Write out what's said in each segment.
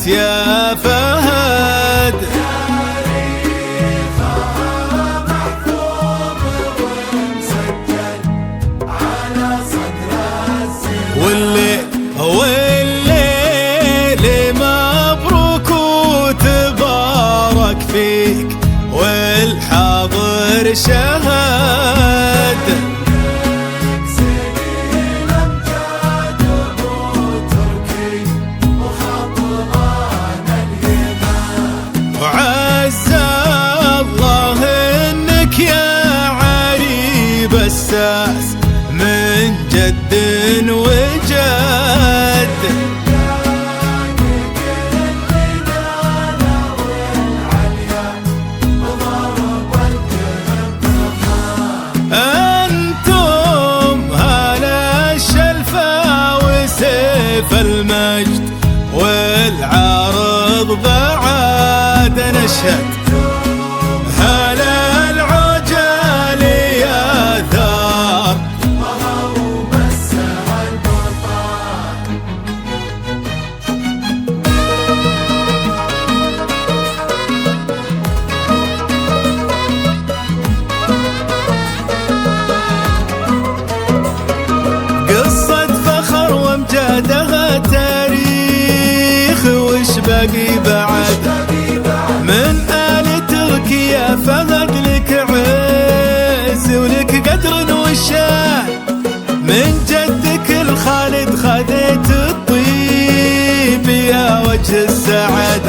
نشأت يا فهد، تاريخها محفوظ ومسجل على صدر الزمان. والليل مبروك وتبارك فيك والحاضر شهد. سنين امجاد ابو تركي وخطران اليمن. وعز الله انك يا عريب الساس من جد وجد. أنتم هلا الشلفة وسيف المجد والعرض بعد نشهد. هلا العجل يا ثار وهو مسح البطال. قصة فخر وامجادها تاريخ وش باقي بعد. من آل تركيا فهد لك عز ولك قدر وشان. من جدك الخالد خذيت الطيب يا وجه السعد.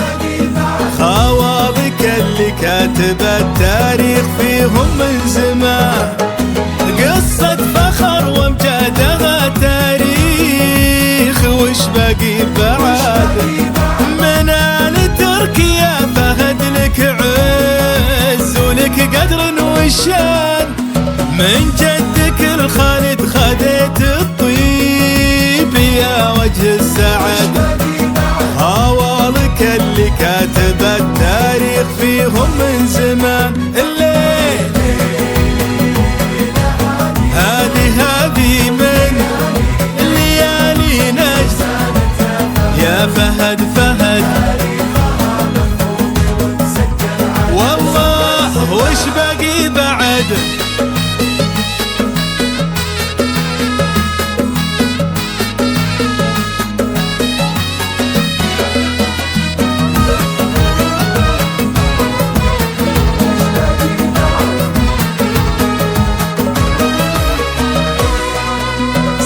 خوابك اللي كاتب التاريخ فيهم من زمان. قصة فخر وامجادها تاريخ وش باقي بعد. من آل تركيا فهد لك عز ولك قدر وشان. من جدك الخالد خذيت الطيب يا وجه السعد. خوالك اللي كاتب التاريخ فيهم من زمان. الليل هذه من ليالي نجد يا فهد والله وش باقي بعد.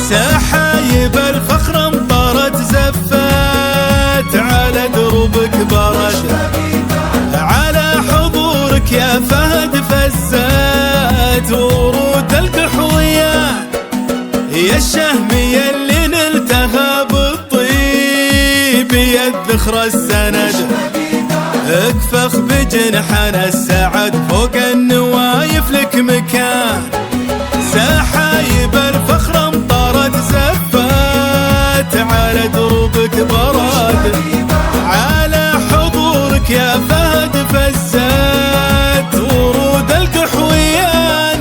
سحايب الفخر امطرت زفت على دروبك برد. على حضورك يا فهد فزت ورود القحويان. يا الشهمية اللي نلتها بالطيب يا الذخر السند. اكفخ بجنحنا السعد فوق النوايف لك مكان. سحايب الفخر امطرت زفت على دروبك برد. على حضورك يا فهد فزت ورود القحويان.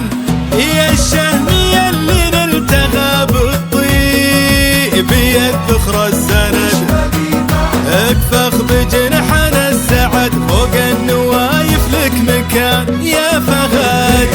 يا الشهمية اللي نلتها بالطيب يا الذخر السند. اكفخ بجنحنا السعد فوق النوايف لك مكان يا فهد.